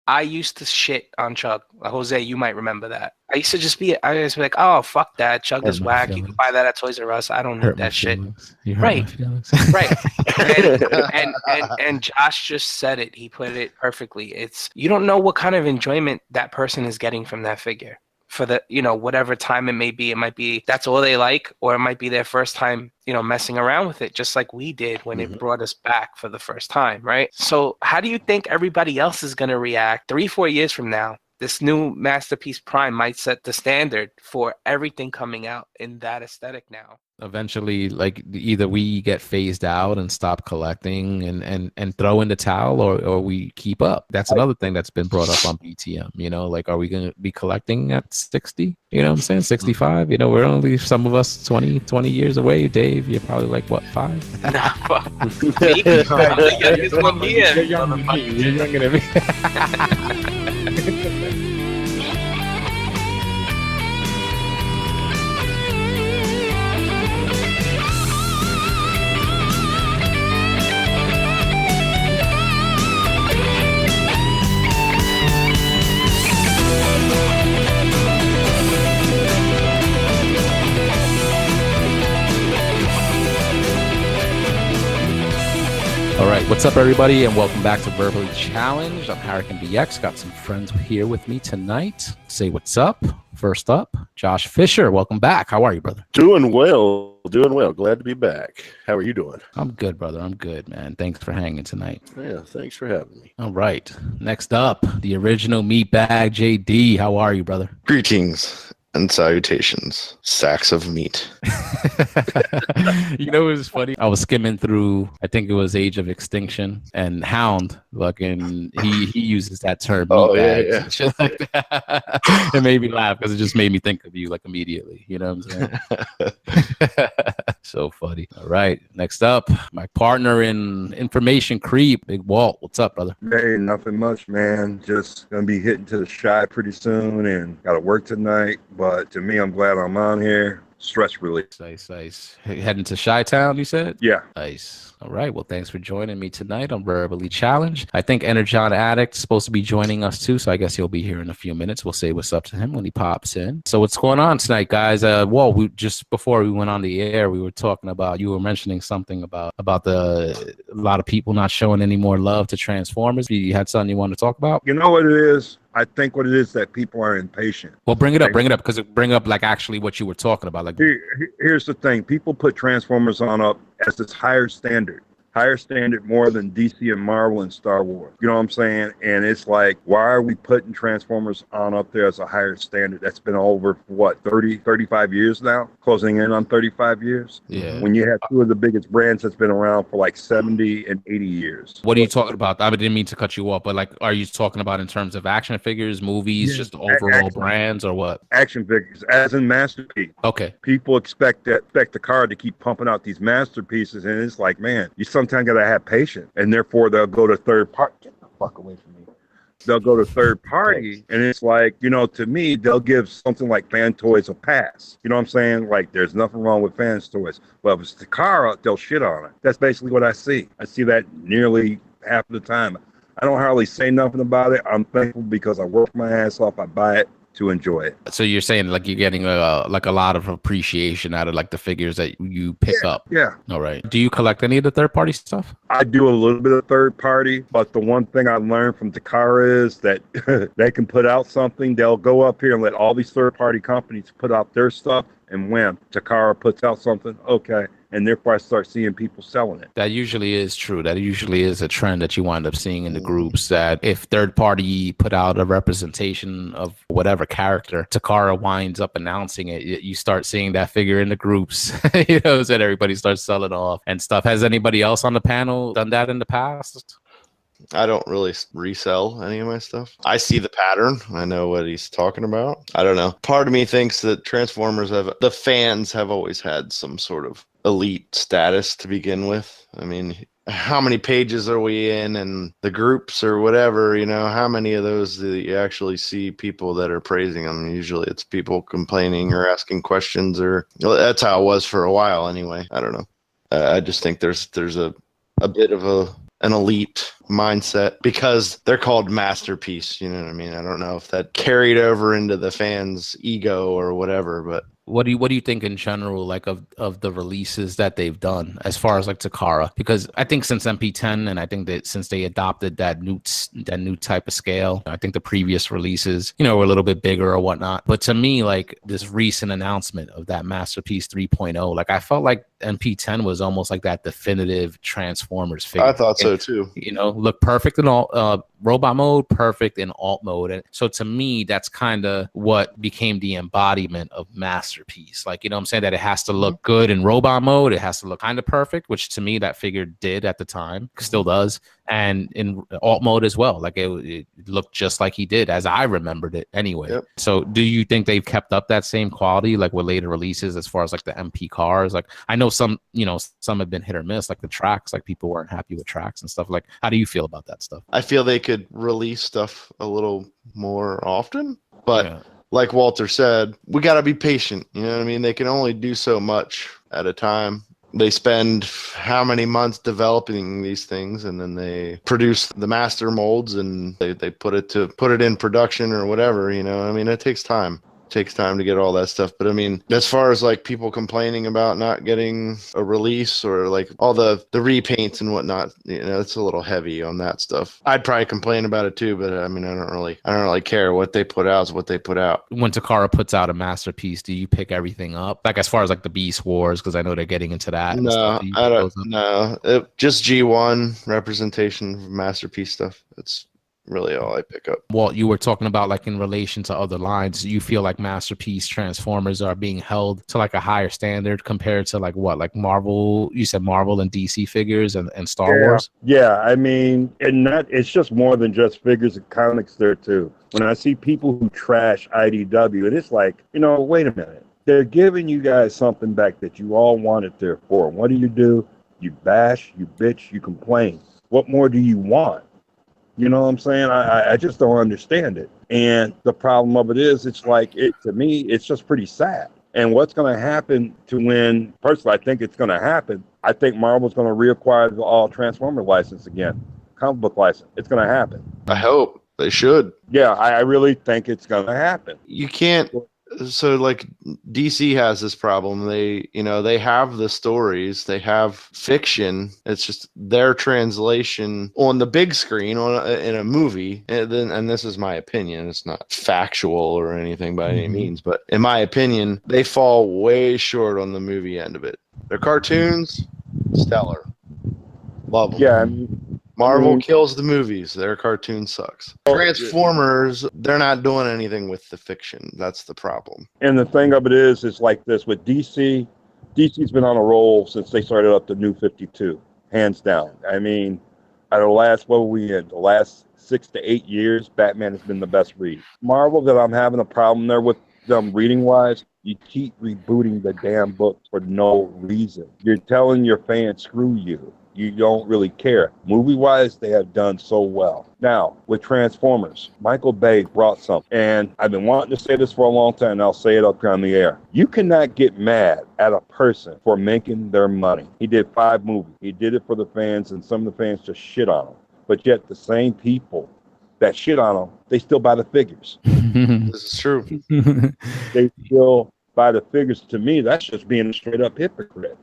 I used to shit on Chug. Jose, you might remember that. I used to be like, oh, fuck that. Chug is whack. You can buy that at Toys R Us. I don't need that shit. You hurt my feelings. Right. And Josh just said it. He put it perfectly. It's, you don't know what kind of enjoyment that person is getting from that figure. For the, whatever time it may be. It might be that's all they like, or it might be their first time, messing around with it, just like we did when it brought us back for the first time, right? So how do you think everybody else is going to react 3-4 years from now? This new Masterpiece Prime might set the standard for everything coming out in that aesthetic now. Eventually, like, either we get phased out and stop collecting and throw in the towel, or we keep up. That's another thing that's been brought up on B.T.M. Like, are we going to be collecting at 60? You know what I'm saying? 65? We're only, some of us, 20 years away. Dave, you're probably like, what, 5? Nah, fuck. Me? You're younger than me. You're younger than me. All right, what's up, everybody, and welcome back to Verbally Challenged. I'm HarikenBx. Got some friends here with me tonight. Say what's up. First up, Josh Fisher. Welcome back. How are you, brother? Doing well. Glad to be back. How are you doing? I'm good, brother. I'm good, man. Thanks for hanging tonight. Yeah, thanks for having me. All right. Next up, the original meatbag, JD. How are you, brother? Greetings and salutations, sacks of meat. It was funny. I was skimming through, I think it was Age of Extinction, and Hound, and he uses that term. Oh, yeah. Shit like that. It made me laugh because it just made me think of you, like, immediately. You know what I'm saying? So funny. All right. Next up, my partner in information creep, Big Walt. What's up, brother? Hey, nothing much, man. Just gonna be hitting to the shy pretty soon, and gotta work tonight. But to me, I'm glad I'm on here. Stress relief. Nice. Heading to Chi-Town, you said? Yeah. Nice. All right. Well, thanks for joining me tonight on Verbally Challenged. I think Energon Addict is supposed to be joining us too, so I guess he'll be here in a few minutes. We'll say what's up to him when he pops in. So what's going on tonight, guys? Walt, just before we went on the air, we were talking about, you were mentioning something about a lot of people not showing any more love to Transformers. You had something you want to talk about? You know what it is? I think what it is that people are impatient. Well, bring it up, because bring up like actually what you were talking about. Like, here's the thing: people put Transformers on up as this higher standard more than DC and Marvel and Star Wars. You know what I'm saying? And it's like, why are we putting Transformers on up there as a higher standard? That's been over for 35 years now, closing in on 35 years. Yeah. When you have two of the biggest brands that's been around for like 70 and 80 years. What are you talking about? I didn't mean to cut you off, but like, are you talking about in terms of action figures, movies, just overall brands, or what? Action figures, as in Masterpiece. Okay. People expect Takara to keep pumping out these masterpieces, and it's like, man, you sometimes gotta have patience, and therefore they'll go to third party. Get the fuck away from me. They'll go to third party, and it's like, to me, they'll give something like Fan Toys a pass. You know what I'm saying? Like, there's nothing wrong with Fan Toys. Well, if it's Takara, they'll shit on it. That's basically what I see. I see that nearly half of the time. I don't hardly say nothing about it. I'm thankful because I work my ass off. I buy it to enjoy it. So you're saying like you're getting like a lot of appreciation out of like the figures that you pick up. Yeah. All right. Do you collect any of the third party stuff? I do a little bit of third party, but the one thing I learned from Takara is that they can put out something. They'll go up here and let all these third party companies put out their stuff. And when Takara puts out something, okay. And therefore I start seeing people selling it. That usually is true. That usually is a trend that you wind up seeing in the groups, that if third party put out a representation of whatever character, Takara winds up announcing it, you start seeing that figure in the groups. So everybody starts selling off and stuff. Has anybody else on the panel done that in the past? I don't really resell any of my stuff. I see the pattern. I know what he's talking about. I don't know. Part of me thinks that the fans have always had some sort of elite status to begin with. I mean, how many pages are we in, and the groups or whatever, how many of those do you actually see people that are praising them? Usually it's people complaining or asking questions, or that's how it was for a while anyway. I don't know. I just think there's a bit of a an elite mindset because they're called masterpiece. You know what I mean? I don't know if that carried over into the fans' ego or whatever, but what do you think in general, like of the releases that they've done as far as like Takara? Because I think since MP10, and I think that since they adopted that new type of scale, I think the previous releases, were a little bit bigger or whatnot. But to me, like this recent announcement of that Masterpiece 3.0, like I felt like MP10 was almost like that definitive Transformers figure. I thought so too. Look perfect in all robot mode, perfect in alt mode. And so to me, that's kind of what became the embodiment of Masterpiece. Like, I'm saying that it has to look good in robot mode. It has to look kind of perfect, which to me that figure did at the time, still does. And in alt mode as well. Like it looked just like he did as I remembered it anyway. Yep. So do you think they've kept up that same quality like with later releases as far as like the MP cars? Like I know some have been hit or miss, like the tracks, like people weren't happy with tracks and stuff. Like how do you feel about that stuff? I feel they could release stuff a little more often, but like Walter said, we got to be patient. You know what I mean? They can only do so much at a time. They spend how many months developing these things, and then they produce the master molds and they put it in production or whatever. I mean, it takes time. Takes time to get all that stuff. But I mean, as far as like people complaining about not getting a release or like all the repaints and whatnot, it's a little heavy on that stuff. I'd probably complain about it too, but I mean, I don't really care. What they put out is what they put out. When Takara puts out a Masterpiece, do you pick everything up? Like as far as like the Beast Wars, because I know they're getting into that. No, I don't. No, just G1 representation of Masterpiece stuff. It's really all I pick up. Walt, you were talking about like in relation to other lines, you feel like Masterpiece Transformers are being held to like a higher standard compared to like what, like Marvel? You said Marvel and DC figures and Star Wars? Yeah, I mean, it's just more than just figures and comics there too. When I see people who trash IDW, and it's like, wait a minute. They're giving you guys something back that you all wanted there for. What do? You bash, you bitch, you complain. What more do you want? You know what I'm saying? I just don't understand it. And the problem of it is, to me, it's just pretty sad. And what's going to happen personally, I think it's going to happen. I think Marvel's going to reacquire the all Transformer license again, comic book license. It's going to happen. I hope they should. Yeah, I really think it's going to happen. You can't. So like DC has this problem. They have the stories, they have fiction. It's just their translation on the big screen in a movie. And this is my opinion. It's not factual or anything by any means, but in my opinion, they fall way short on the movie end of it. Their cartoons, stellar, love them. Yeah. Marvel kills the movies. Their cartoon sucks. Transformers, they're not doing anything with the fiction. That's the problem. And the thing of it is like this with DC. DC's been on a roll since they started up the New 52, hands down. I mean, out of the last 6 to 8 years, Batman has been the best read. Marvel, that I'm having a problem there with them reading wise, you keep rebooting the damn books for no reason. You're telling your fans, screw you. You don't really care. Movie-wise, they have done so well. Now, with Transformers, Michael Bay brought something. And I've been wanting to say this for a long time, and I'll say it up here on the air. You cannot get mad at a person for making their money. He did 5 movies. He did it for the fans, and some of the fans just shit on him. But yet the same people that shit on him, they still buy the figures. This is true. They still buy the figures. To me, that's just being a straight-up hypocrite.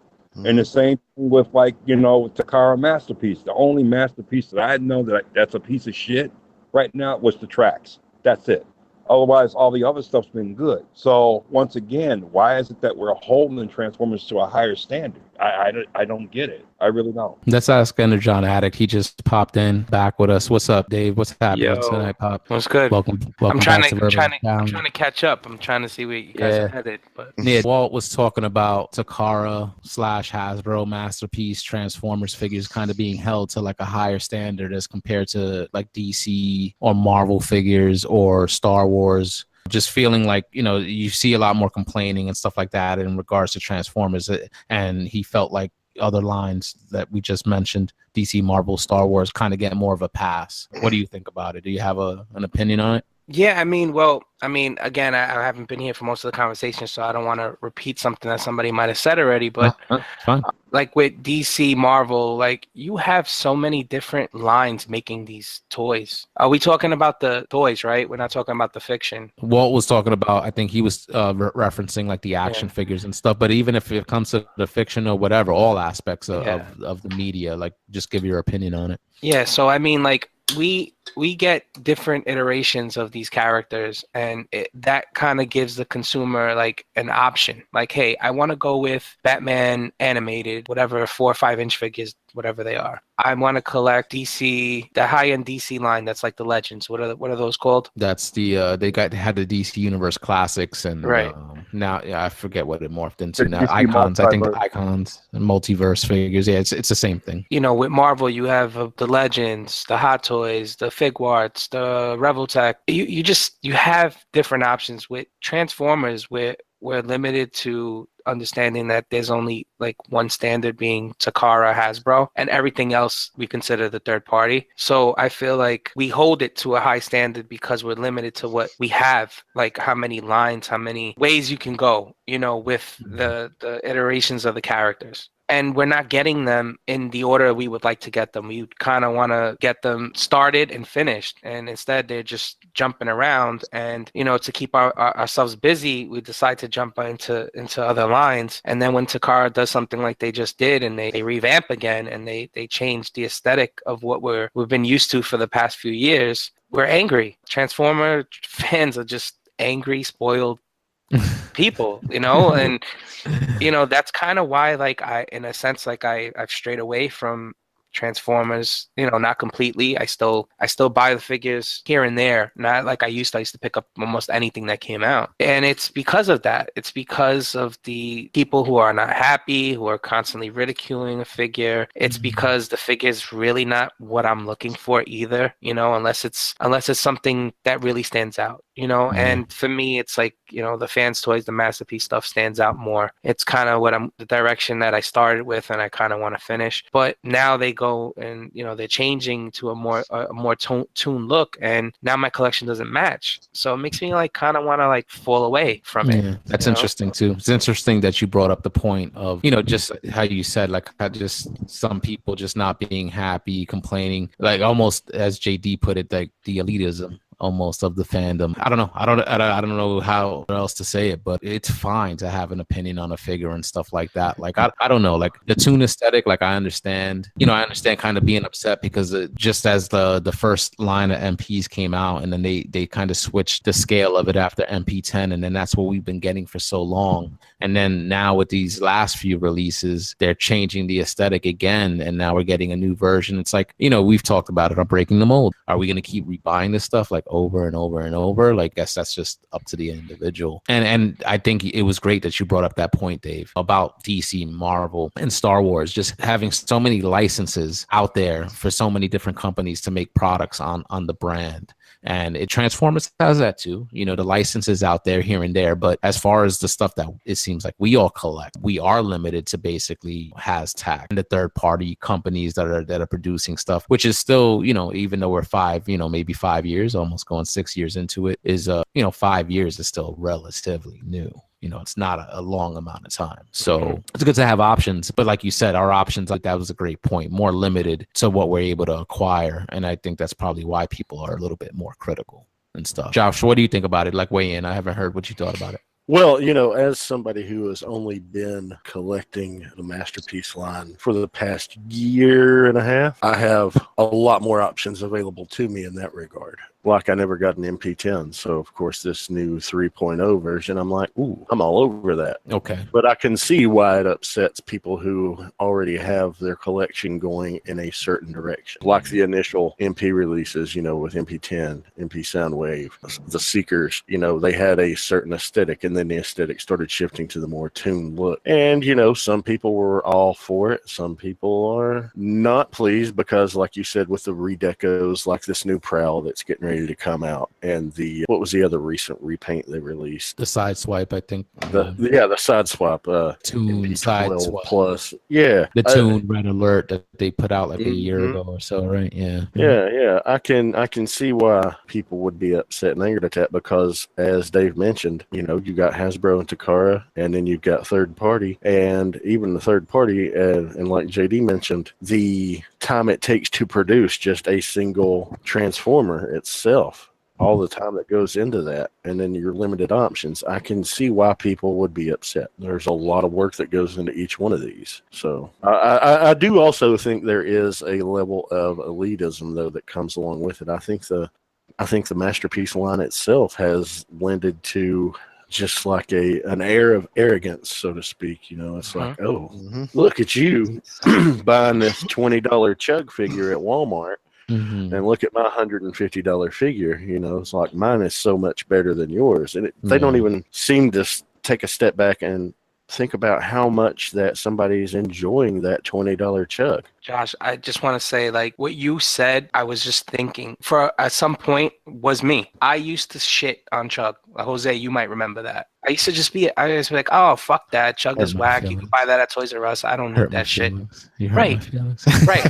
And the same thing with Takara Masterpiece. The only Masterpiece that I know that's a piece of shit right now was the tracks. That's it. Otherwise, all the other stuff's been good. So once again, why is it that we're holding Transformers to a higher standard? I don't get it. I really don't. Let's ask Energon Addict. He just popped in back with us. What's up, Dave? What's happening tonight, Pop? What's good? Welcome I'm trying back to catch up. I'm trying to see where you guys are headed. But yeah, Walt was talking about Takara / Hasbro Masterpiece Transformers figures kind of being held to like a higher standard as compared to like DC or Marvel figures or Star Wars. Just feeling like, you see a lot more complaining and stuff like that in regards to Transformers. And he felt like other lines that we just mentioned, DC, Marvel, Star Wars, kind of get more of a pass. What do you think about it? Do you have an opinion on it? Yeah, again, I haven't been here for most of the conversation, so I don't want to repeat something that somebody might have said already. But Fine. like with DC, Marvel, like you have so many different lines making these toys. Are we talking about the toys, right? We're not talking about the fiction. Walt was talking about, I think he was referencing like the action Yeah. figures and stuff. But even if it comes to the fiction or whatever, all aspects Yeah. of the media, like just give your opinion on it. Yeah, so like we get different iterations of these characters, and that kind of gives the consumer like an option. Like, hey, I want to go with Batman animated, whatever, 4 or 5 inch figures, whatever they are. I want to collect DC, the high-end DC line that's like the Legends. What are those called? That's the they had the DC Universe Classics, and Right. now I forget what it morphed into The now. DC Icons, I think multiverse. icons and multiverse figures. Yeah, it's the same thing. With Marvel, you have the Legends, the Hot Toys, the Figuarts, the Revoltech. You have different options. With Transformers, we're limited to understanding that there's only like one standard, being Takara, Hasbro, and everything else we consider the third party. So I feel like we hold it to a high standard because we're limited to what we have, like how many lines, how many ways you can go, with the iterations of the characters. And we're not getting them in the order we would like to get them. We kind of want to get them started and finished, and instead they're just jumping around. And to keep ourselves busy, we decide to jump into other lines. And then when Takara does something like they just did, and they revamp again, and they change the aesthetic of what we've been used to for the past few years, we're angry. Transformer fans are just angry, spoiled people, and that's kind of why, like, in a sense, like I've strayed away from Transformers, not completely. I still buy the figures here and there, not like I used to. I used to pick up almost anything that came out. And it's because of that. It's because of the people who are not happy, who are constantly ridiculing a figure. It's because the figure is really not what I'm looking for either, unless it's something that really stands out. And for me, it's like, the fans' toys, the masterpiece stuff stands out more. It's kind of the direction that I started with, and I kind of want to finish. But now they go and, they're changing to a more tuned look, and now my collection doesn't match. So it makes me like kind of want to like fall away from it. Yeah, that's interesting too. It's interesting that you brought up the point of, just how you said, like, how just some people just not being happy, complaining, like almost as JD put it, like the elitism almost of the fandom. I don't know how else to say it, but it's fine to have an opinion on a figure and stuff like that. Like, I don't know, like the tune aesthetic, like I understand kind of being upset because just as the first line of MPs came out, and then they kind of switched the scale of it after MP10, and then that's what we've been getting for so long. And then now with these last few releases, they're changing the aesthetic again, and now we're getting a new version. It's like, we've talked about it on Breaking the Mold. Are we going to keep rebuying this stuff like over and over and over? Like, I guess that's just up to the individual. And I think it was great that you brought up that point, Dave, about DC, Marvel, and Star Wars just having so many licenses out there for so many different companies to make products on the brand. And Transformers has that too, the licenses out there here and there. But as far as the stuff that it seems like we all collect, we are limited to basically Hashtag and the third party companies that are producing stuff, which is still, even though we're maybe 5 years, almost going 6 years into it, is 5 years is still relatively new. It's not a long amount of time. So it's good to have options. But like you said, our options, like that was a great point, more limited to what we're able to acquire. And I think that's probably why people are a little bit more critical and stuff. Josh, what do you think about it? Like, weigh in. I haven't heard what you thought about it. Well, as somebody who has only been collecting the Masterpiece line for the past year and a half, I have a lot more options available to me in that regard. Like, I never got an MP10, so of course this new 3.0 version, I'm like, ooh, I'm all over that. Okay. But I can see why it upsets people who already have their collection going in a certain direction. Like the initial MP releases, with MP10, MP Soundwave, the Seekers, they had a certain aesthetic, and then the aesthetic started shifting to the more tuned look. And, some people were all for it. Some people are not pleased because, like you said, with the redecos, like this new Prowl that's getting ready ready to come out, and what was the other recent repaint they released? The side swipe, I think. The side swap, Tune MP12 side swap. Plus. Yeah, The Tune Red Alert that they put out like a year Mhm. ago or so, right? Yeah. Yeah. I can see why people would be upset and angered at that, because as Dave mentioned, you got Hasbro and Takara, and then you've got third party, and even the third party, and like JD mentioned, the time it takes to produce just a single transformer itself, all the time that goes into that, and then your limited options. I can see why people would be upset. There's a lot of work that goes into each one of these. So I do also think there is a level of elitism, though, that comes along with it. I think the Masterpiece line itself has lended to just like an air of arrogance, so to speak. It's like, oh, look at you buying this $20 Chug figure at Walmart. And look at my $150 figure. It's like, mine is so much better than yours. And they don't even seem to take a step back and think about how much that somebody's enjoying that $20 Chug. Josh, I just want to say, like, what you said, I was just thinking at some point was me. I used to shit on Chug. Jose, you might remember that. I used to be like, oh, fuck that. Chug is whack. You can buy that at Toys R Us. I don't need that shit. You hurt my feelings. Right.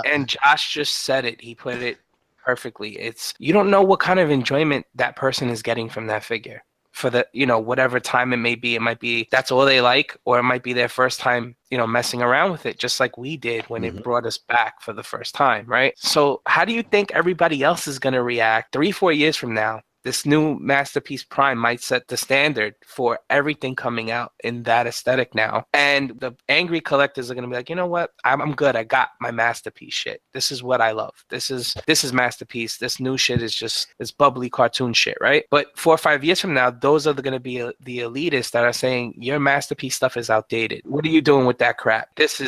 And Josh just said it. He put it perfectly. You don't know what kind of enjoyment that person is getting from that figure. For the, whatever time it might be that's all they like, or it might be their first time, messing around with it, just like we did when it brought us back for the first time, right? So how do you think everybody else is going to react 3-4 years from now? This new Masterpiece Prime might set the standard for everything coming out in that aesthetic now. And the angry collectors are going to be like, you know what? I'm good. I got my Masterpiece shit. This is what I love. This is Masterpiece. This new shit is just this bubbly cartoon shit, right? But 4 or 5 years from now, those are going to be the elitists that are saying your Masterpiece stuff is outdated. What are you doing with that crap? This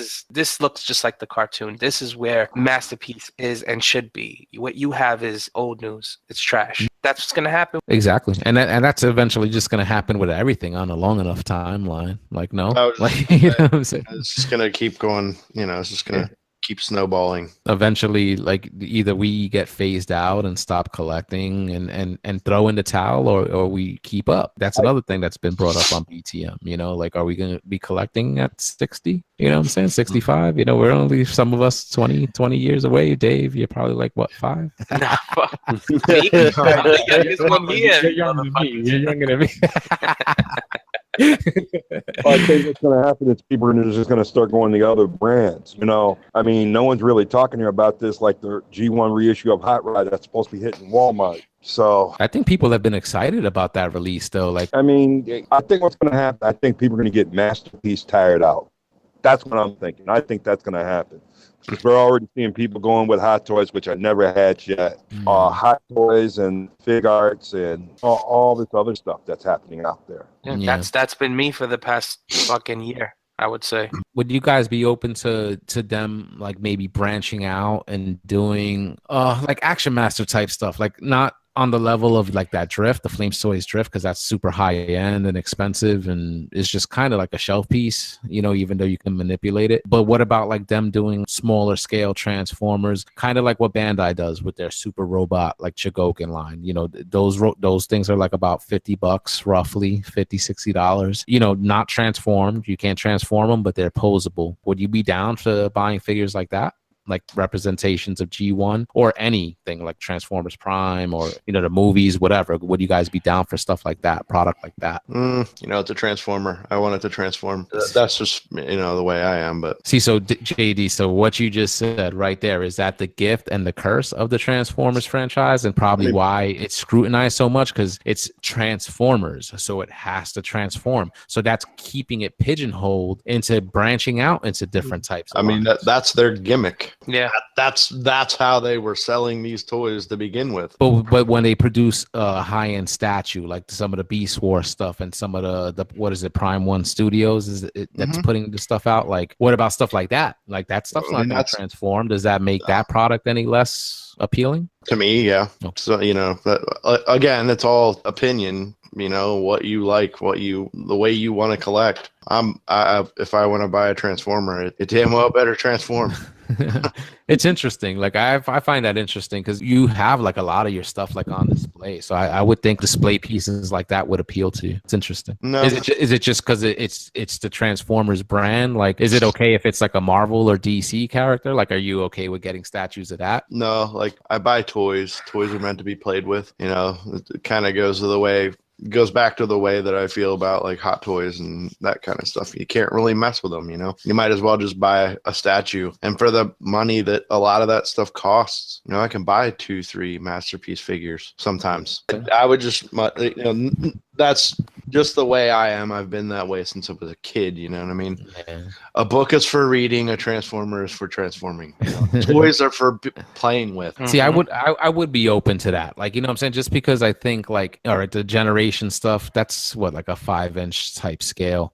looks just like the cartoon. This is where Masterpiece is and should be. What you have is old news. It's trash. That's what's going to happen. Exactly. And that's eventually just going to happen with everything on a long enough timeline. Like, no, like, you know what I'm saying? It's just going to keep going, it's just going to keep snowballing. Eventually, like, either we get phased out and stop collecting and throw in the towel, or we keep up. That's another thing that's been brought up on B.T.M. Like, are we going to be collecting at 60? You know what I'm saying? 65? We're only, some of us 20 years away. Dave, you're probably like, what, 5? Nah, fuck. Me? I'm the youngest one here. You're younger than me. You're younger than me. I think what's going to happen is people are just going to start going to other brands. I mean, no one's really talking here about this, like the G1 reissue of Hot Rod that's supposed to be hitting Walmart. So I think people have been excited about that release, though. Like, I mean, I think what's going to happen, I think people are going to get Masterpiece tired out. That's what I'm thinking. I think that's going to happen. Because we're already seeing people going with Hot Toys, which I never had yet. Hot Toys and Fig Arts and all this other stuff that's happening out there. Yeah. That's been me for the past fucking year, I would say. Would you guys be open to them, like, maybe branching out and doing like Action Master type stuff, like not on the level of like that Drift, the Flame Toys Drift, because that's super high end and expensive and it's just kind of like a shelf piece, even though you can manipulate it. But what about like them doing smaller scale Transformers, kind of like what Bandai does with their super robot like Chogokin line? Those things are like about $50 roughly, $50-$60. Not transformed, you can't transform them, but they're posable. Would you be down for buying figures like that, like representations of G1 or anything like Transformers Prime or the movies, whatever? Would you guys be down for stuff like that, product like that? It's a Transformer. I want it to transform. That's just the way I am. But see, so JD, so what you just said right there, is that the gift and the curse of the Transformers franchise, and probably why it's scrutinized so much, because it's Transformers, so it has to transform. So that's keeping it pigeonholed into branching out into different types of lines. That's their gimmick. Yeah, that's how they were selling these toys to begin with. But when they produce a high-end statue, like some of the Beast Wars stuff and some of the what is it, Prime One Studios that's putting the stuff out, like, what about stuff like that? Like, that stuff's not going to transform. Does that make that product any less appealing? To me, yeah. Oh. So, again, it's all opinion. What you like, the way you want to collect. If I want to buy a Transformer, it damn well better transform. It's interesting. Like I find that interesting because you have like a lot of your stuff like on display. So I would think display pieces like that would appeal to you. It's interesting. No. Is it just because it's the Transformers brand? Like, is it okay if it's like a Marvel or DC character? Like, are you okay with getting statues of that? No, like I buy toys. Toys are meant to be played with. You know, it kind of goes back to the way that I feel about like Hot Toys and that kind of stuff. You can't really mess with them, you know. You might as well just buy a statue. And for the money that a lot of that stuff costs, you know, I can buy 2-3 masterpiece figures sometimes. I would just, you know, that's just the way I am. I've been that way since I was a kid, you know what I mean? Yeah. A book is for reading, a transformer is for transforming. You know? Toys are for playing with. See, I would be open to that. Like, you know what I'm saying? Just because I think like, all right, the generation stuff, that's what, like a 5-inch type scale.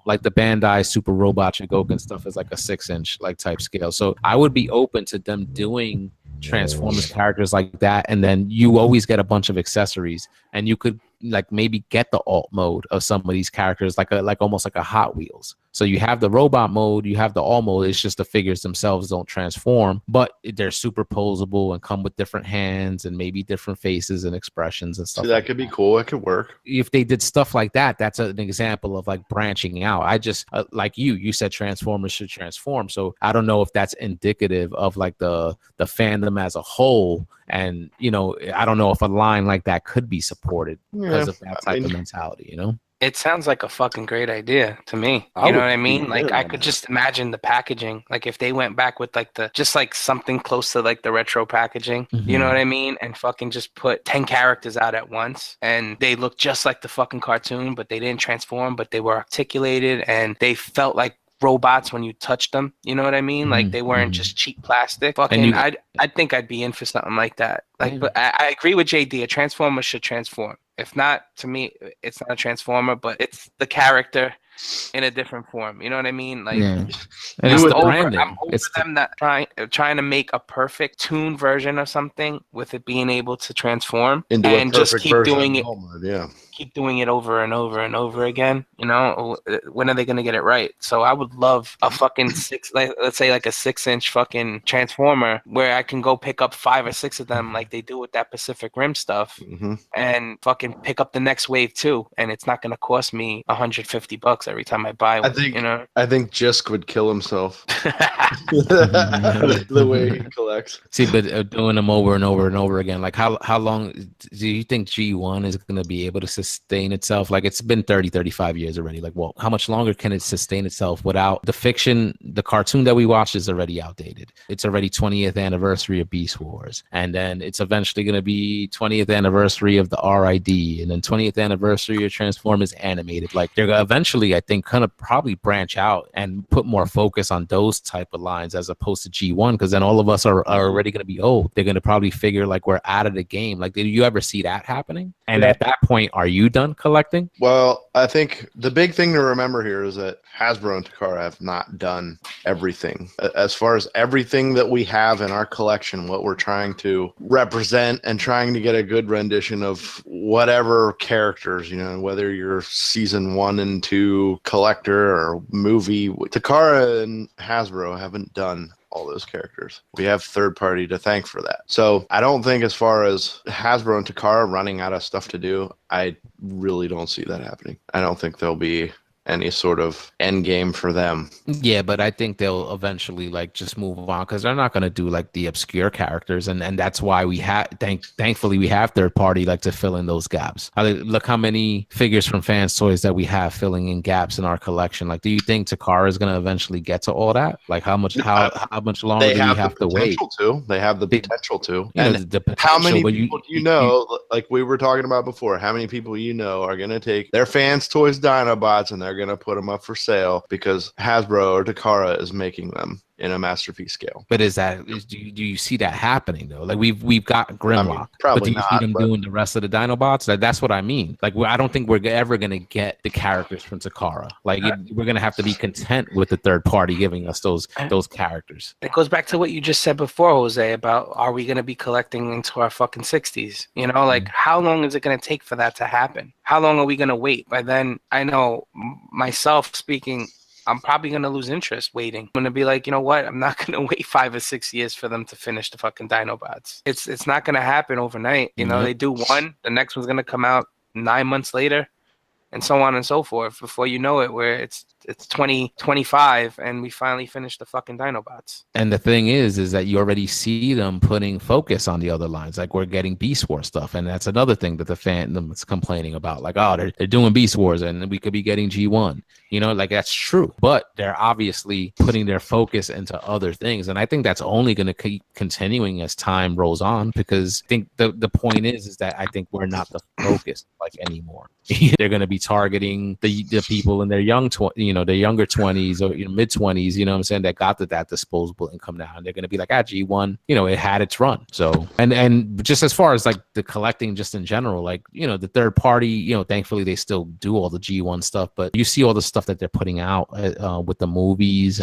Like the Bandai Super Robot Chigoken stuff is like a 6-inch like type scale. So I would be open to them doing Transformers characters like that, and then you always get a bunch of accessories, and you could like maybe get the alt mode of some of these characters, like almost like a Hot Wheels. So you have the robot mode, you have the alt mode. It's just the figures themselves don't transform, but they're superposable and come with different hands and maybe different faces and expressions and stuff. See, that could be cool. It could work. If they did stuff like that, that's an example of like branching out. I just like you said Transformers should transform. So I don't know if that's indicative of like the fandom as a whole. And, you know, I don't know if a line like that could be supported because of that type of mentality, you know? It sounds like a fucking great idea to me. You know what I mean? Like I could just imagine the packaging. Like if they went back with like just like something close to like the retro packaging, you know what I mean? And fucking just put 10 characters out at once, and they look just like the fucking cartoon, but they didn't transform, but they were articulated and they felt like robots when you touched them. You know what I mean? Like they weren't just cheap plastic. Fucking, I think I'd be in for something like that. Like, but I agree with JD. A transformer should transform. If not, to me, it's not a transformer, but it's the character in a different form. You know what I mean? Like, and it's the branding. I'm over them not trying to make a perfect tuned version of something with it being able to transform and just keep doing it. Keep doing it over and over and over again. You know, when are they gonna get it right? So I would love a fucking let's say like a 6-inch fucking transformer where I can go pick up 5 or 6 of them like they do with that Pacific Rim stuff, and fucking pick up the next wave too. And it's not gonna cost me $150 every time I buy one. I think Jisk would kill himself the way he collects. See, but doing them over and over and over again, like how long do you think G1 is going to be able to sustain itself? Like it's been 35 years already. Like, well, how much longer can it sustain itself without the fiction? The cartoon that we watched is already outdated. It's already 20th anniversary of Beast Wars, and then it's eventually going to be 20th anniversary of the RID, and then 20th anniversary of Transformers animated. Like they're eventually, I think, kind of probably branch out and put more focus on those type of lines as opposed to G1, because then all of us are already going to be old. They're going to probably figure like we're out of the game. Like, did you ever see that happening? And at that point, are you done collecting? Well, I think the big thing to remember here is that Hasbro and Takara have not done everything. As far as everything that we have in our collection, what we're trying to represent and trying to get a good rendition of whatever characters, you know, whether you're season 1 and 2 collector or movie, Takara and Hasbro haven't done all those characters. We have third party to thank for that. So I don't think, as far as Hasbro and Takara running out of stuff to do, I really don't see that happening. I don't think there'll be any sort of end game for them. Yeah, but I think they'll eventually like just move on, because they're not going to do like the obscure characters, and that's why we have thankfully we have third party like to fill in those gaps. Look how many figures from Fans Toys that we have filling in gaps in our collection. Like, do you think Takara is going to eventually get to all that? Like, how much longer do we have to wait? They have the potential to. And how many people do you know, like we were talking about before, how many people you know are going to take their Fans Toys Dinobots and they're going to put them up for sale because Hasbro or Takara is making them in a masterpiece scale? But do you see that happening though? Like we've got Grimlock, probably but do you see them doing the rest of the Dinobots? That's what I mean. Like I don't think we're ever gonna get the characters from Takara. Like we're gonna have to be content with the third party giving us those characters. It goes back to what you just said before, Jose, about are we gonna be collecting into our fucking 60s? You know, like how long is it gonna take for that to happen? How long are we gonna wait? By then, I know myself speaking I'm probably gonna lose interest waiting. I'm gonna be like, you know what? I'm not gonna wait 5 or 6 years for them to finish the fucking Dinobots. It's not gonna happen overnight. You know, Yep. they do one, the next one's gonna come out 9 months later, and so on and so forth. Before you know it, where it's 2025 and we finally finished the fucking Dinobots. And the thing is that you already see them putting focus on the other lines. Like we're getting Beast Wars stuff. And that's another thing that the fandom is complaining about. Like, oh, they're doing Beast Wars and we could be getting G1. You know, like that's true. But they're obviously putting their focus into other things. And I think that's only going to keep continuing as time rolls on, because I think the point is that I think we're not the focus like anymore. They're going to be targeting the people in their their younger 20s or mid 20s, you know what I'm saying, that got to that disposable income now, and they're going to be like, G1, it had its run. So and just as far as like the collecting just in general, like the third party, thankfully they still do all the G1 stuff, but you see all the stuff that they're putting out with the movies,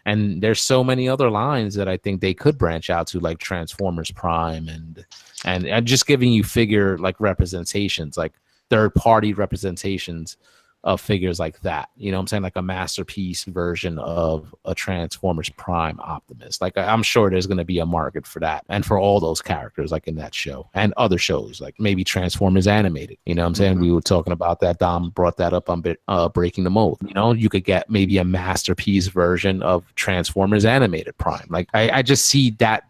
and there's so many other lines that I think they could branch out to, like Transformers Prime and just giving you figure like representations, like third party representations of figures like that. You know what I'm saying? Like a masterpiece version of a Transformers Prime Optimus. Like I'm sure there's going to be a market for that, and for all those characters like in that show and other shows, like maybe Transformers Animated. You know what I'm saying? We were talking about that. Dom brought that up on Breaking the Mold. You could get maybe a masterpiece version of Transformers Animated Prime. Like I just see that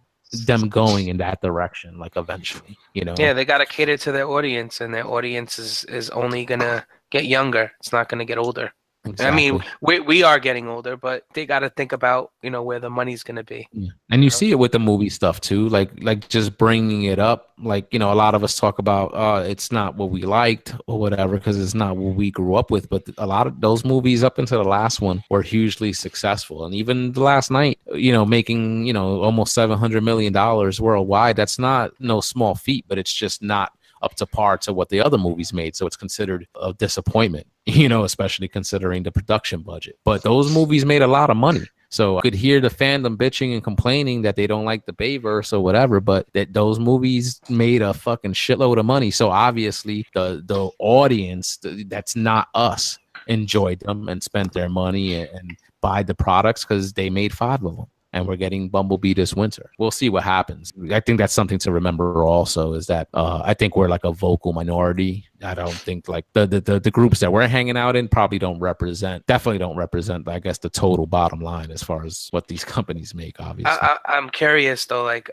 them going in that direction, like eventually, Yeah, they got to cater to their audience, and their audience is only gonna get younger. It's not gonna get older. Exactly. I mean, we are getting older, but they got to think about where the money's gonna be. Yeah. And you see it with the movie stuff too, like just bringing it up. Like a lot of us talk about it's not what we liked or whatever because it's not what we grew up with. But a lot of those movies up until the last one were hugely successful, and even the last night, making almost $700 million worldwide. That's not no small feat, but it's just not up to par to what the other movies made. So it's considered a disappointment, especially considering the production budget. But those movies made a lot of money. So I could hear the fandom bitching and complaining that they don't like the Bayverse or whatever, but that those movies made a fucking shitload of money. So obviously the audience that's not us enjoyed them and spent their money and buy the products because they made 5 of them. And we're getting Bumblebee this winter. We'll see what happens. I think that's something to remember also, is that I think we're like a vocal minority. I don't think like the groups that we're hanging out in definitely don't represent, I guess, the total bottom line as far as what these companies make, obviously. I'm curious though, like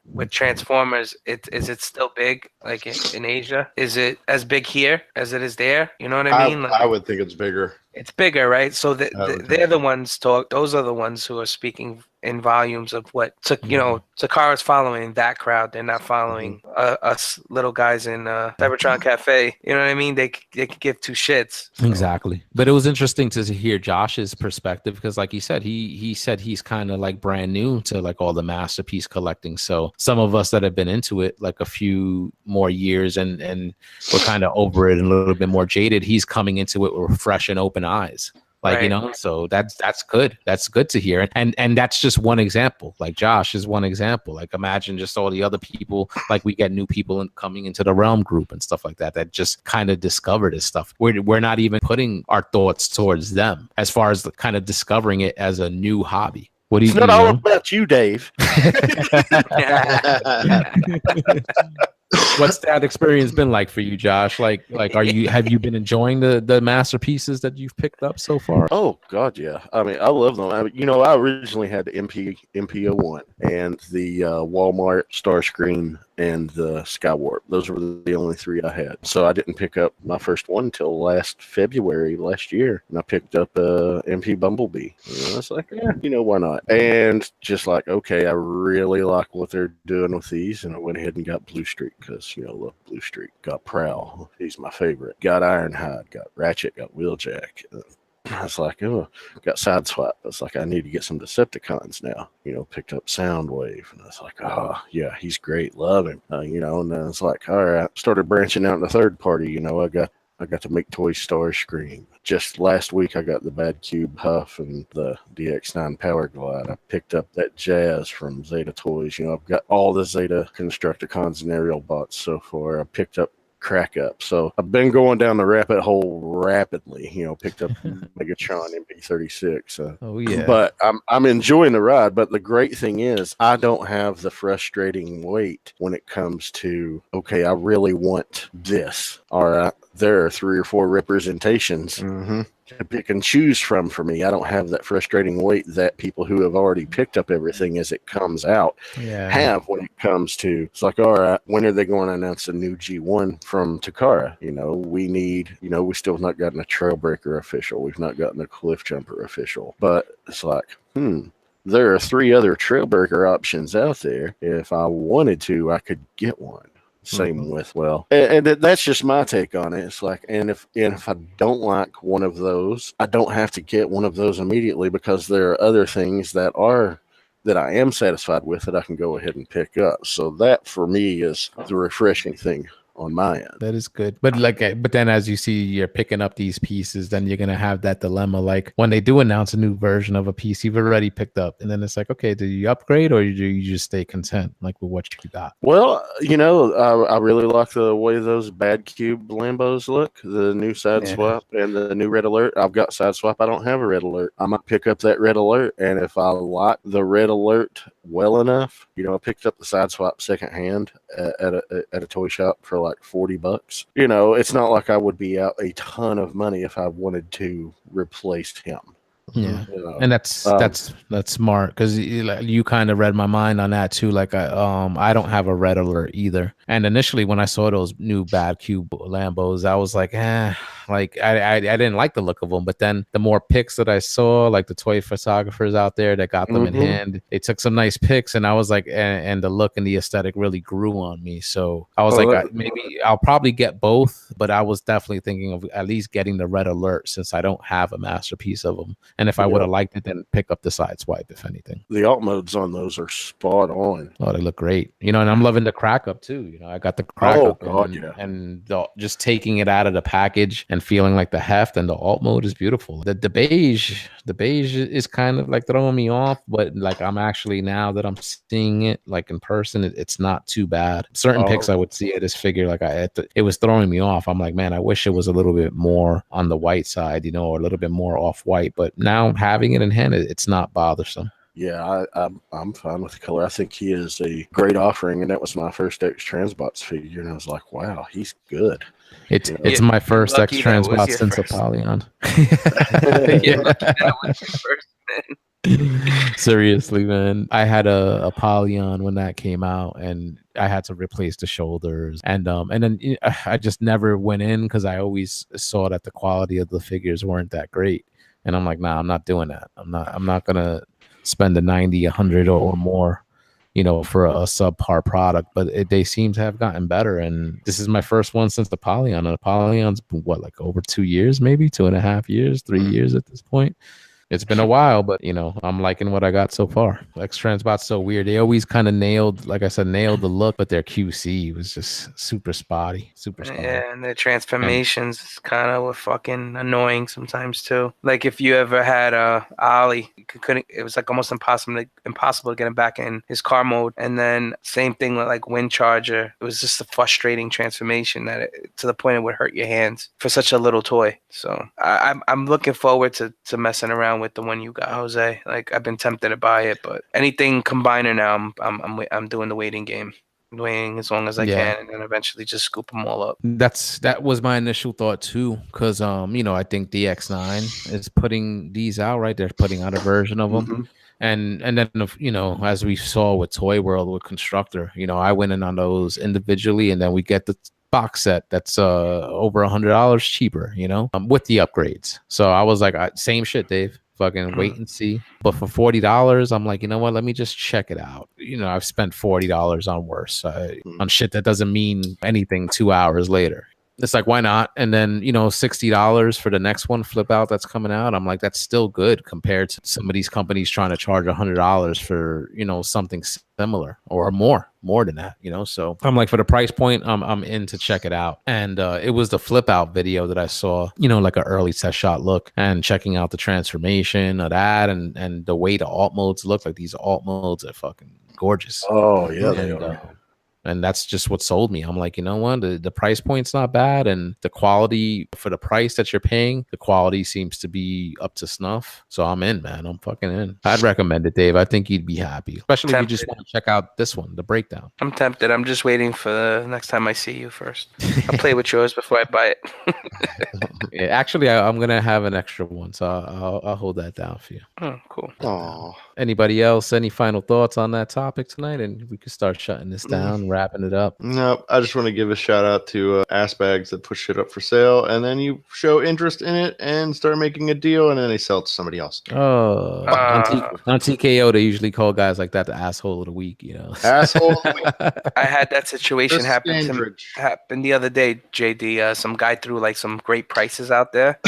with Transformers, is it still big like in Asia? Is it as big here as it is there? You know what I mean? I would think it's bigger. It's bigger, right? So they're the ones those are the ones who are speaking in volumes of what Takara's following that crowd. They're not following us little guys in Cybertron Cafe. You know what I mean? They could give 2 shits. So. Exactly. But it was interesting to hear Josh's perspective because, like he said, he said he's kind of like brand new to like all the masterpiece collecting. So some of us that have been into it like a few more years and we're kind of over it and a little bit more jaded. He's coming into it with fresh and open eyes. Like, right. So that's good. That's good to hear. And that's just one example. Like Josh is one example. Like imagine just all the other people, like we get new people coming into the Realm group and stuff like that just kind of discover this stuff. We're not even putting our thoughts towards them as far as kind of discovering it as a new hobby. What do you It's not all about you, Dave. What's that experience been like for you, Josh? Like have you been enjoying the masterpieces that you've picked up so far? Oh God, yeah. I mean, I love them. I originally had the MP01 and the Walmart Starscream and the Skywarp. Those were the only 3 I had. So I didn't pick up my first one until last February last year, and I picked up MP Bumblebee. I was like, why not? And just like, okay, I really like what they're doing with these, and I went ahead and got Blue Streak because love Blue Streak. Got Prowl, he's my favorite. Got Ironhide, got Ratchet, got Wheeljack. I was like, got Sideswipe. I was like, I need to get some Decepticons now. Picked up Soundwave, and I was like, oh yeah, he's great, love him. And then it's like, all right, started branching out in the third party. I got to make Toy Starscream. Just last week, I got the Bad Cube Huff and the DX9 Power Glide. I picked up that Jazz from Zeta Toys. I've got all the Zeta Constructicons and aerial bots so far. I picked up crack up. So I've been going down the rabbit hole rapidly. Picked up Megatron MP36. Oh yeah. But I'm enjoying the ride. But the great thing is, I don't have the frustrating wait when it comes to, okay, I really want this. All right, there are 3 or 4 representations to pick and choose from for me. I don't have that frustrating wait that people who have already picked up everything as it comes out have when it comes to, it's like, all right, when are they going to announce a new G1 from Takara? We need, we still have not gotten a Trailbreaker official. We've not gotten a Cliff Jumper official. But it's like, there are 3 other Trailbreaker options out there. If I wanted to, I could get one. Same with, and that's just my take on it. It's like, and if I don't like one of those, I don't have to get one of those immediately, because there are other things that I am satisfied with that I can go ahead and pick up. So that for me is the refreshing thing on my end. That is good. But then as you see, you're picking up these pieces, then you're going to have that dilemma. Like when they do announce a new version of a piece you've already picked up, and then it's like, okay, do you upgrade or do you just stay content like with what you got? Well, I really like the way those Bad Cube Lambos look, the new side swap and the new red alert. I've got side swap. I don't have a red alert. I might pick up that red alert. And if I like the red alert well enough, I picked up the side swap secondhand at a toy shop for like $40. It's not like I would be out a ton of money if I wanted to replace him. Yeah, and that's smart, because you kind of read my mind on that too. Like I don't have a red alert either, and initially when I saw those new Bad Cube Lambos, I was like, I didn't like the look of them. But then the more pics that I saw, like the toy photographers out there that got them in hand, they took some nice pics, and I was like, and the look and the aesthetic really grew on me. So I was maybe I'll probably get both, but I was definitely thinking of at least getting the red alert, since I don't have a masterpiece of them. And if I would have liked it, then pick up the side swipe, if anything. The alt modes on those are spot on. Oh, they look great. And I'm loving the crack up too. I got the crack up. And just taking it out of the package and feeling like the heft, and the alt mode is beautiful. The beige is kind of like throwing me off, but like I'm actually, now that I'm seeing it like in person, it's not too bad. Certain pics I would see it as figure, like it was throwing me off. I'm like, man, I wish it was a little bit more on the white side, or a little bit more off white. But now having it in hand, it's not bothersome. Yeah, I'm fine with the color. I think he is a great offering, and that was my first X Transbots figure, and I was like, wow, he's good. It's my first X Transbot since Apollyon. That was your first, man. Seriously, man, I had a Apollyon when that came out, and I had to replace the shoulders, and then I just never went in, because I always saw that the quality of the figures weren't that great. And I'm like, nah, I'm not doing that. I'm not gonna spend the 90, 100 or more, for a subpar product. But they seem to have gotten better. And this is my first one since the Apollyon. And Apollion's what, like over 2 years, maybe 2.5 years, 3 years at this point. It's been a while, but I'm liking what I got so far. X Transbot's so weird. They always kind of nailed the look, but their QC was just super spotty. Yeah, and their transformations kind of were fucking annoying sometimes too. Like if you ever had Ollie, it was like almost impossible to get him back in his car mode. And then same thing with like Wind Charger. It was just a frustrating transformation to the point it would hurt your hands for such a little toy. So I'm looking forward to messing around with the one you got, Jose. Like I've been tempted to buy it, but anything combiner now, I'm doing the waiting game, waiting as long as I can, and then eventually just scoop them all up. That was my initial thought too, because I think the X9 is putting these out, right? They're putting out a version of them. And then as we saw with Toy World with Constructor, I went in on those individually, and then we get the box set that's over $100 cheaper, with the upgrades. So I was like, same shit, Dave. Fucking wait and see. But for $40, I'm like, you know what? Let me just check it out. I've spent $40 on worse, on shit that doesn't mean anything 2 hours later. It's like, why not? And then, $60 for the next one flip out that's coming out. I'm like, that's still good compared to some of these companies trying to charge $100 for, something similar or more than that, So I'm like, for the price point, I'm in to check it out. And it was the flip out video that I saw, like an early test shot look, and checking out the transformation of that and the way the alt modes look. Like these alt modes are fucking gorgeous. Oh yeah, they are. And that's just what sold me. I'm like, you know what? The price point's not bad. And the quality for the price that you're paying, the quality seems to be up to snuff. So I'm in, man. I'm fucking in. I'd recommend it, Dave. I think you'd be happy, especially if you just want to check out this one, the breakdown. I'm tempted. I'm just waiting for the next time I see you first. I'll play with yours before I buy it. Yeah, actually, I'm going to have an extra one. So I'll hold that down for you. Oh, cool. Oh, Anybody else? Any final thoughts on that topic tonight? And we can start shutting this down, wrapping it up. no, I just want to give a shout out to Ass Bags that push shit up for sale, and then you show interest in it and start making a deal, and then they sell it to somebody else. Oh, on TKO, they usually call guys like that the asshole of the week, you know. Asshole. I had that situation Chris happen the other day, JD. Some guy threw like some great prices out there,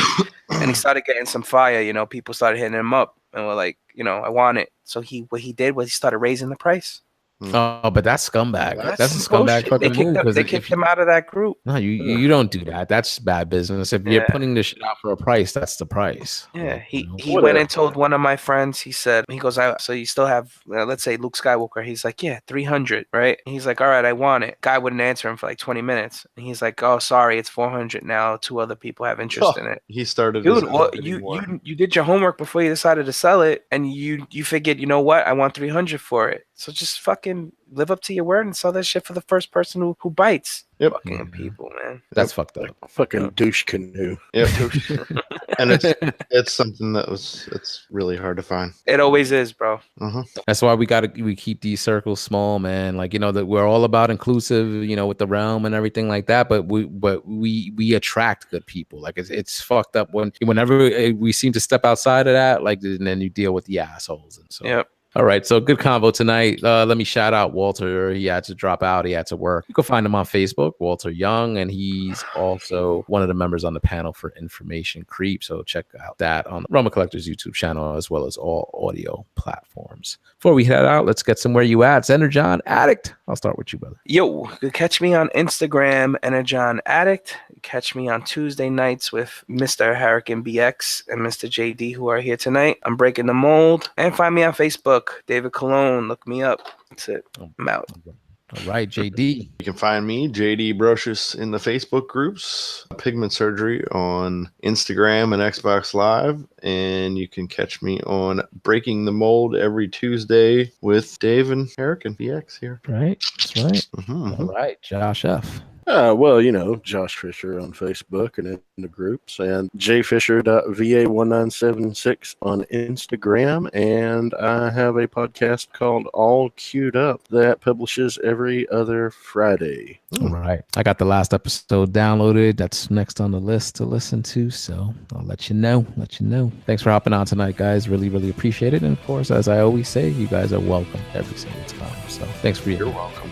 and he started getting some fire. You know, people started hitting him up and were like, you know, I want it. So what he did was he started raising the price. Oh, but that's scumbag. That's a bullshit. scumbag fucking move. They kicked him out of that group. No, you don't do that. That's bad business. If you're putting this shit out for a price, that's the price. Yeah, he went and told one of my friends. He goes, so you still have, let's say Luke Skywalker. He's like, yeah, 300, right? And he's like, all right, I want it. Guy wouldn't answer him for like 20 minutes. And he's like, oh, sorry, it's 400 now. 2 other people have interest in it. He started. Dude, well, you did your homework before you decided to sell it, and you figured, you know what, I want 300 for it. So just fucking live up to your word and sell that shit for the first person who bites. Yep. Fucking people, man. That's fucked up. Fucking douche canoe. Yep. And it's something it's really hard to find. It always is, bro. That's why we keep these circles small, man. Like, you know, that we're all about inclusive, you know, with the realm and everything like that. But we attract good people. Like it's fucked up whenever we seem to step outside of that. Like, and then you deal with the assholes. And so. Yep. All right, so good convo tonight. Let me shout out Walter. He had to drop out. He had to work. You can find him on Facebook, Walter Young, and he's also one of the members on the panel for Information Creep. So check out that on the Realm of Collectors YouTube channel, as well as all audio platforms. Before we head out, let's get some Where You At. Energon Addict. I'll start with you, brother. Yo, you can catch me on Instagram, Energon Addict. Catch me on Tuesday nights with Mr. HarikenBx and Mr. JD, who are here tonight. I'm breaking the mold. And find me on Facebook, David Cologne. Look me up. That's it. I'm out. All right, JD. You can find me, JD Brocious, in the Facebook groups, Pigment Surgery on Instagram and Xbox Live. And you can catch me on Breaking the Mold every Tuesday with Dave and HarikenBx here. Right. That's right. All right, Josh F. Well, you know, Josh Fisher on Facebook and in the groups, and jfisher.va1976 on Instagram. And I have a podcast called All Queued Up that publishes every other Friday. All right. I got the last episode downloaded. That's next on the list to listen to. So I'll let you know. Thanks for hopping on tonight, guys. Really, really appreciate it. And of course, as I always say, you guys are welcome every single time. So thanks for You're welcome.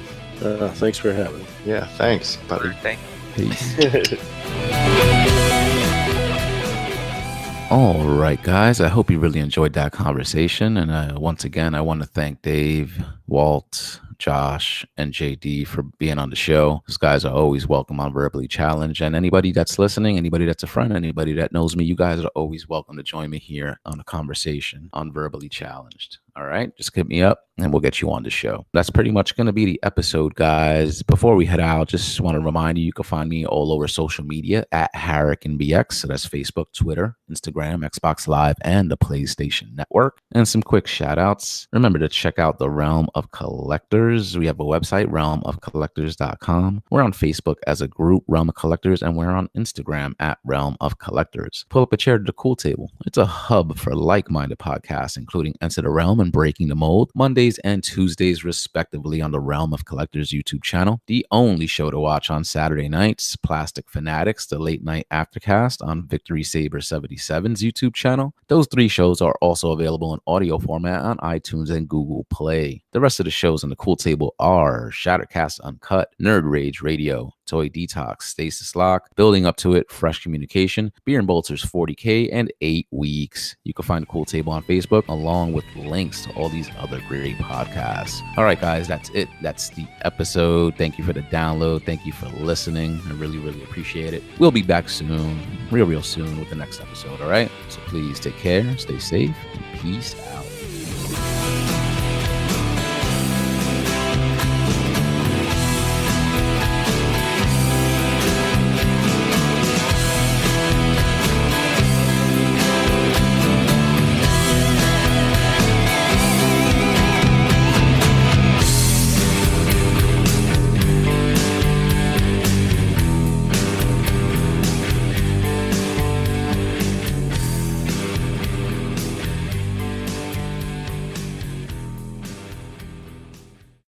Thanks for having me. Yeah, thanks, buddy. Thank you. Peace. All right, guys. I hope you really enjoyed that conversation. And once again, I want to thank Dave, Walt, Josh, and JD for being on the show. Those guys are always welcome on Verbally Challenged. And anybody that's listening, anybody that's a friend, anybody that knows me, you guys are always welcome to join me here on a conversation on Verbally Challenged. All right, just hit me up and we'll get you on the show. That's pretty much going to be the episode, guys. Before we head out, just want to remind you, you can find me all over social media at HarikenBx. So that's Facebook, Twitter, Instagram, Xbox Live, and the PlayStation Network. And some quick shout outs. Remember to check out the Realm of Collectors. We have a website, realmofcollectors.com. We're on Facebook as a group, Realm of Collectors, and we're on Instagram at Realm of Collectors. Pull up a chair to the cool table. It's a hub for like-minded podcasts, including Enter the Realm and Breaking the Mold, Mondays and Tuesdays, respectively, on the Realm of Collectors YouTube channel. The only show to watch on Saturday nights, Plastic Fanatics, the late night aftercast on Victory Saber 77's YouTube channel. Those 3 shows are also available in audio format on iTunes and Google Play. The rest of the shows on the cool table are Shattercast Uncut, Nerd Rage Radio, Toy Detox, Stasis Lock, Building Up to It, Fresh Communication, Beer and Bolters 40K, and 8 Weeks. You can find the cool table on Facebook along with links to all these other great podcasts. All right, guys, that's it. That's the episode. Thank you for the download. Thank you for listening. I really, really appreciate it. We'll be back soon, real soon with the next episode. All right. So please take care, stay safe, and peace out.